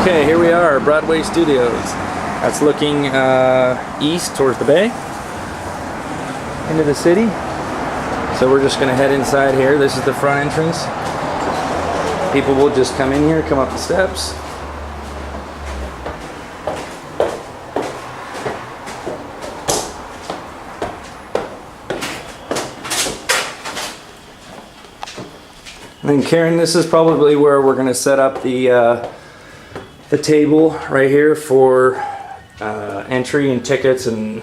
Okay, here we are, Broadway Studios. That's looking east towards the bay, into the city. So we're just going to head inside here. This is the front entrance. People will just come in here, come up the steps. And then Karen, this is probably where we're going to set up the table right here for entry and tickets and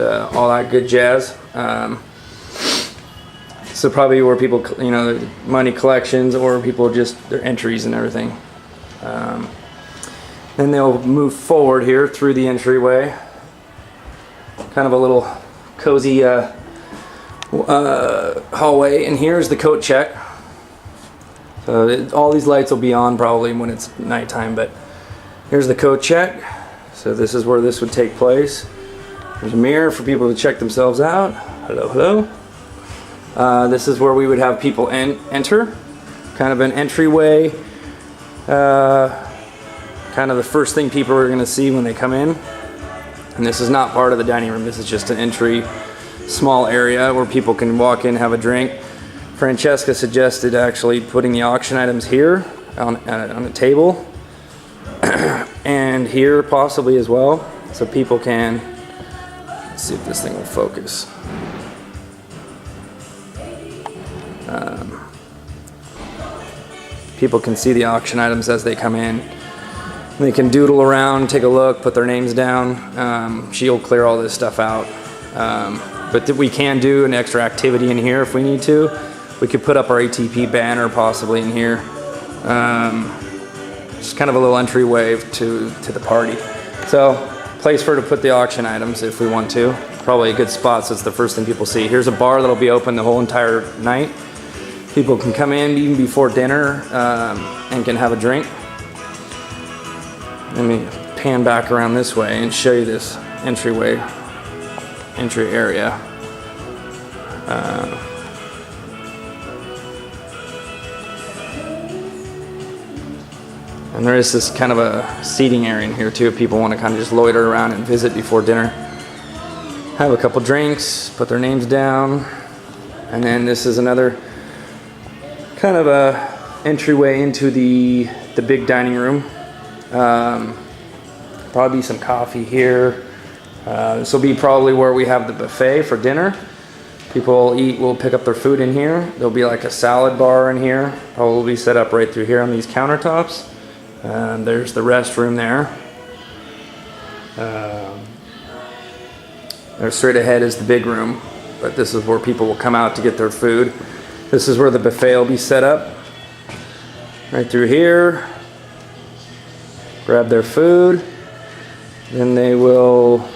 all that good jazz. So probably where people, you know, money collections or people just their entries and everything. Then they'll move forward here through the entryway. Kind of a little cozy hallway, and here's the coat check. So all these lights will be on probably when it's nighttime, but here's the coat check. So this is where this would take place. There's a mirror for people to check themselves out. Hello, hello. This is where we would have people enter. Kind of an entryway. Kind of the first thing people are going to see when they come in. And this is not part of the dining room. This is just an entry, small area where people can walk in, have a drink. Francesca suggested actually putting the auction items here on a table and here possibly as well, so people can, let's see if this thing will focus. People can see the auction items as they come in. They can doodle around, take a look, put their names down. She'll clear all this stuff out. But we can do an extra activity in here if we need to. We could put up our ATP banner possibly in here. Just kind of a little entryway to the party. So, place for her to put the auction items if we want to. Probably a good spot, so it's the first thing people see. Here's a bar that'll be open the whole entire night. People can come in even before dinner and can have a drink. Let me pan back around this way and show you this entry area. And there is this kind of a seating area in here too if people want to kind of just loiter around and visit before dinner. Have a couple drinks, put their names down, and then this is another kind of a entryway into the big dining room. Probably some coffee here. This will be probably where we have the buffet for dinner. People will pick up their food in here. There'll be like a salad bar in here, probably set up right through here on these countertops. There's the restroom there. There straight ahead is the big room, but this is where people will come out to get their food. This is where the buffet will be set up. Right through here. Grab their food. Then they will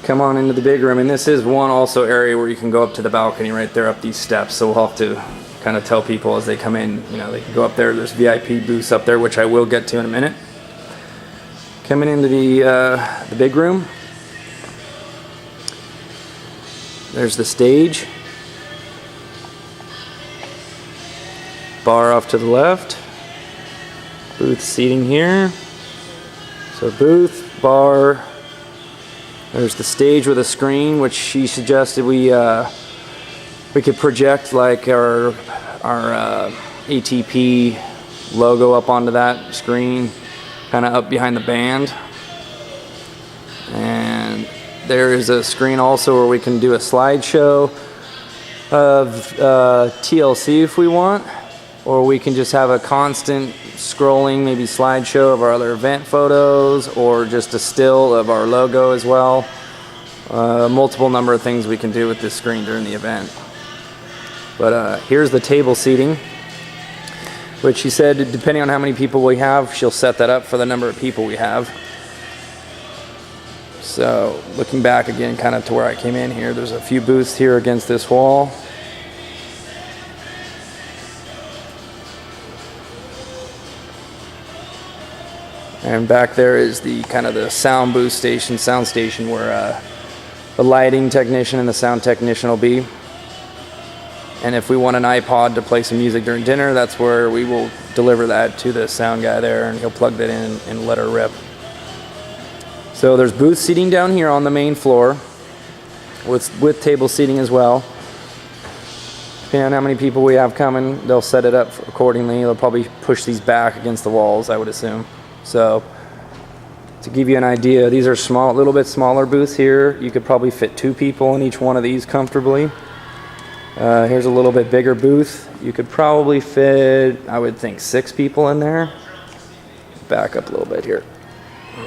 come on into the big room. And this is one also area where you can go up to the balcony right there up these steps. So we'll have to kind of tell people as they come in, you know, they can go up there. There's VIP booths up there, which I will get to in a minute. Coming into the big room. There's the stage. Bar off to the left. Booth seating here. So booth, bar. There's the stage with a screen, which she suggested we could project like our ATP logo up onto that screen, kind of up behind the band. And there is a screen also where we can do a slideshow of TLC if we want, or we can just have a constant scrolling, maybe slideshow of our other event photos, or just a still of our logo as well. Multiple number of things we can do with this screen during the event. But here's the table seating, which she said depending on how many people we have, she'll set that up for the number of people we have. So looking back again kind of to where I came in here, there's a few booths here against this wall. And back there is the kind of the sound booth station, sound station where the lighting technician and the sound technician will be. And if we want an iPod to play some music during dinner, that's where we will deliver that to the sound guy there, and he'll plug that in and let her rip. So there's booth seating down here on the main floor with table seating as well. Depending on how many people we have coming, they'll set it up accordingly. They'll probably push these back against the walls, I would assume. So to give you an idea, these are small, a little bit smaller booths here. You could probably fit 2 people in each one of these comfortably. Here's a little bit bigger booth. You could probably fit, I would think, 6 people in there. Back up a little bit here.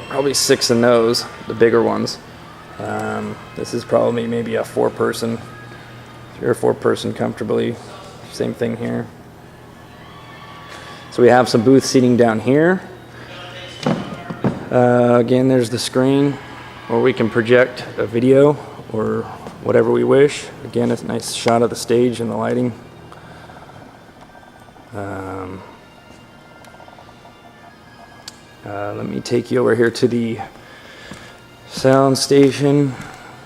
Probably 6 in those, the bigger ones. This is probably maybe a 4-person, 3 or 4-person comfortably. Same thing here. So we have some booth seating down here. Again, there's the screen where we can project a video or whatever we wish. Again, it's a nice shot of the stage and the lighting. Let me take you over here to the sound station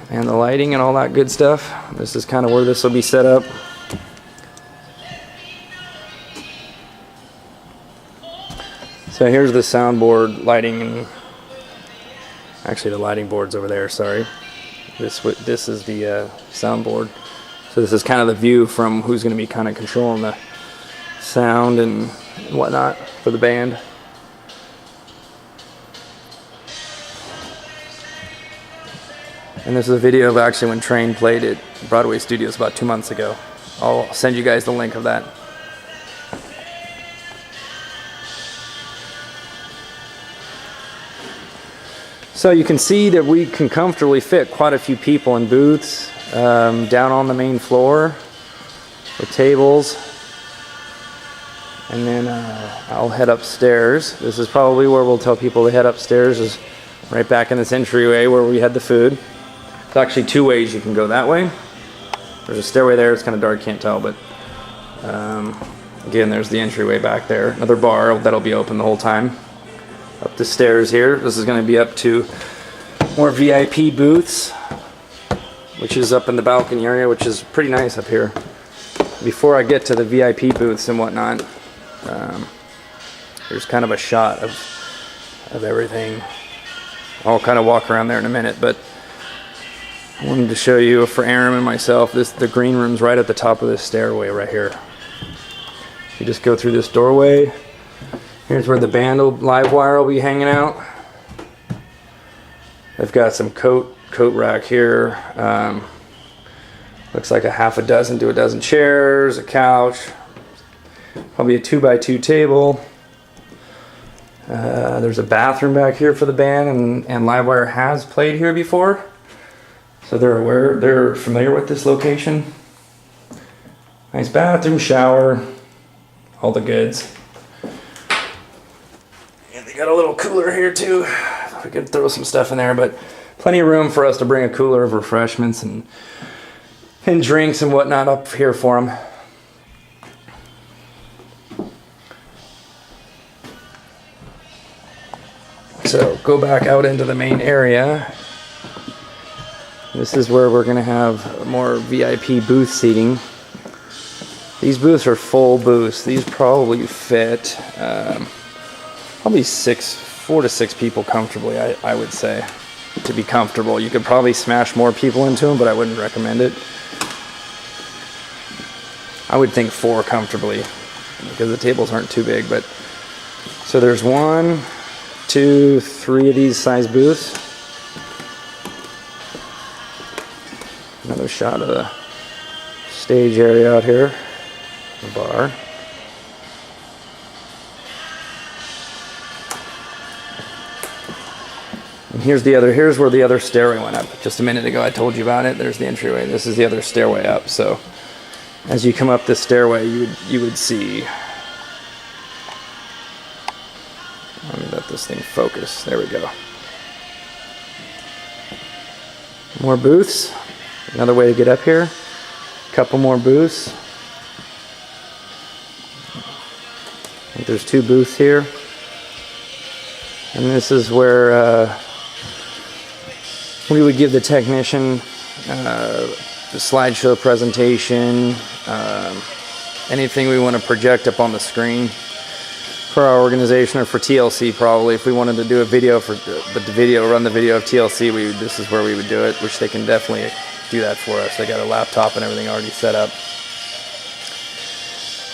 and the lighting and all that good stuff. This is kind of where this will be set up. So here's the soundboard lighting, and actually the lighting board's over there, sorry. This is the soundboard. So this is kind of the view from who's going to be kind of controlling the sound and whatnot for the band. And this is a video of actually when Train played at Broadway Studios about 2 months ago. I'll send you guys the link of that. So you can see that we can comfortably fit quite a few people in booths down on the main floor with tables. And then I'll head upstairs. This is probably where we'll tell people to head upstairs, is right back in this entryway where we had the food. There's actually 2 ways you can go that way. There's a stairway there, it's kind of dark, can't tell, but again, there's the entryway back there. Another bar that'll be open the whole time. Up the stairs here, this is going to be up to more VIP booths, which is up in the balcony area, which is pretty nice up here. Before I get to the VIP booths and whatnot, there's kind of a shot of everything. I'll kind of walk around there in a minute, but I wanted to show you, for Aaron and myself, the green room's right at the top of this stairway right here. You just go through this doorway. Here's where the band live wire will be hanging out. I've got some coat rack here. Looks like a half a dozen to a dozen chairs, a couch, probably a 2x2 table. There's a bathroom back here for the band, and Livewire has played here before, so they're familiar with this location. Nice bathroom, shower, all the goods. And they got a little cooler here too. We could throw some stuff in there, but plenty of room for us to bring a cooler of refreshments and drinks and whatnot up here for them. So go back out into the main area. This is where we're going to have more VIP booth seating. These booths are full booths. These probably fit probably 4 to 6 people comfortably, I would say, to be comfortable. You could probably smash more people into them, but I wouldn't recommend it. I would think 4 comfortably, because the tables aren't too big. But so there's 1, 2, 3 of these size booths. Another shot of the stage area out here, the bar. And here's where the other stairway went up. Just a minute ago I told you about it. There's the entryway. This is the other stairway up. So as you come up this stairway, you would see. Let me let this thing focus. There we go. More booths. Another way to get up here. A couple more booths. I think there's 2 booths here. And this is where we would give the technician the slideshow presentation, anything we want to project up on the screen for our organization, or for TLC probably. If we wanted to do a video run the video of TLC, this is where we would do it, which they can definitely do that for us. They got a laptop and everything already set up.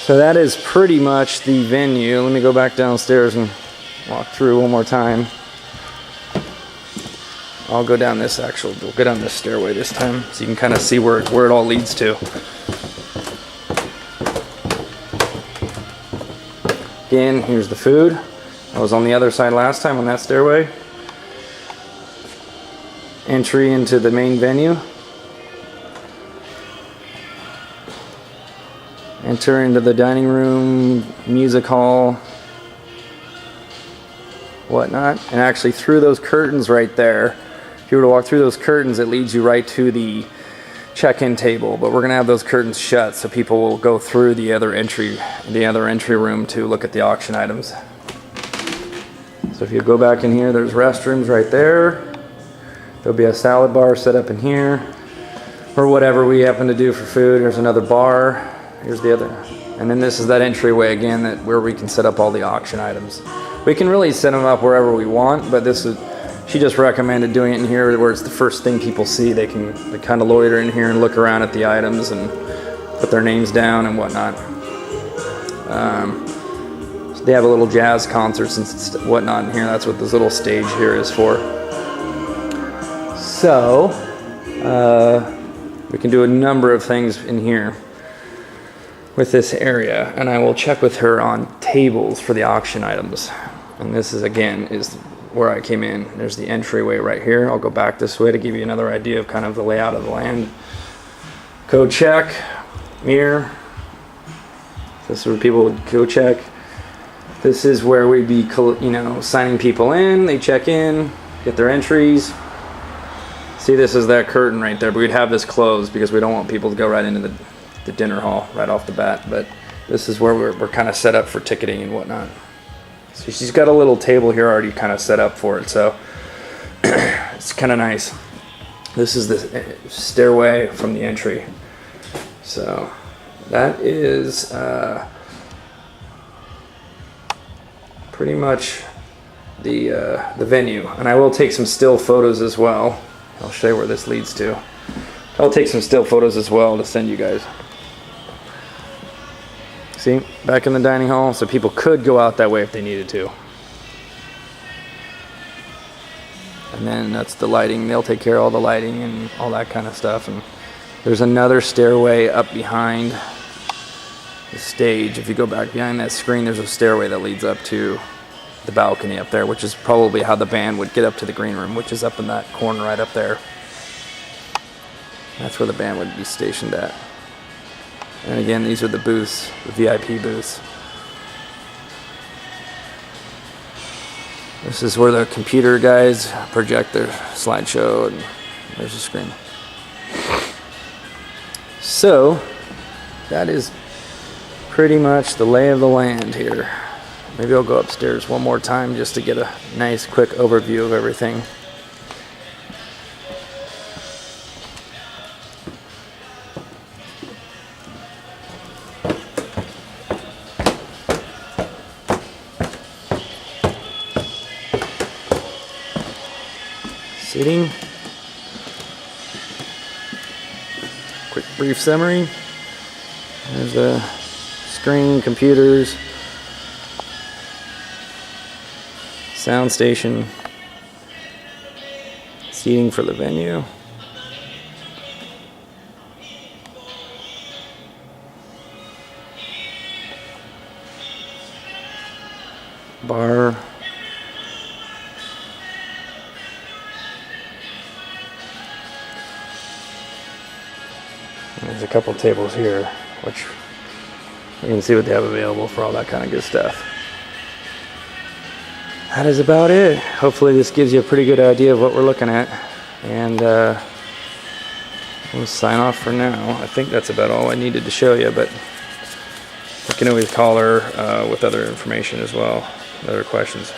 So that is pretty much the venue. Let me go back downstairs and walk through one more time. We'll go down this stairway this time, so you can kind of see where it all leads to. Again, here's the food. I was on the other side last time on that stairway. Entry into the main venue. Enter into the dining room, music hall, whatnot. And actually through those curtains right there, if you were to walk through those curtains, it leads you right to the check-in table. But we're gonna have those curtains shut, so people will go through the other entry room to look at the auction items. So if you go back in here, there's restrooms right there. There'll be a salad bar set up in here, or whatever we happen to do for food. There's another bar. Here's the other. And then this is that entryway again, where we can set up all the auction items. We can really set them up wherever we want, but she just recommended doing it in here where it's the first thing people see. They kind of loiter in here and look around at the items and put their names down and whatnot. So they have a little jazz concerts and whatnot in here. That's what this little stage here is for. So we can do a number of things in here with this area, and I will check with her on tables for the auction items. And this is where I came in. There's the entryway right here. I'll go back this way to give you another idea of kind of the layout of the land. Code check, mirror. This is where people would go check. This is where we'd be, signing people in. They check in, get their entries. See, this is that curtain right there, but we'd have this closed because we don't want people to go right into the dinner hall right off the bat. But this is where we're kind of set up for ticketing and whatnot. So she's got a little table here already kind of set up for it, so it's kind of nice. This is the stairway from the entry. So that is pretty much the venue. And I will take some still photos as well. I'll show you where this leads to. I'll take some still photos as well to send you guys. See, back in the dining hall, so people could go out that way if they needed to. And then that's the lighting. They'll take care of all the lighting and all that kind of stuff. And there's another stairway up behind the stage. If you go back behind that screen, there's a stairway that leads up to the balcony up there, which is probably how the band would get up to the green room, which is up in that corner right up there. That's where the band would be stationed at. And again, these are the booths, the VIP booths. This is where the computer guys project their slideshow, and there's a screen. So, that is pretty much the lay of the land here. Maybe I'll go upstairs one more time just to get a nice quick overview of everything. Seating. Quick brief summary. There's the screen, computers, sound station, seating for the venue. Bar. There's a couple tables here, which you can see what they have available for all that kind of good stuff. That is about it. Hopefully this gives you a pretty good idea of what we're looking at. And we'll sign off for now. I think that's about all I needed to show you, but you can always call her with other information as well, other questions.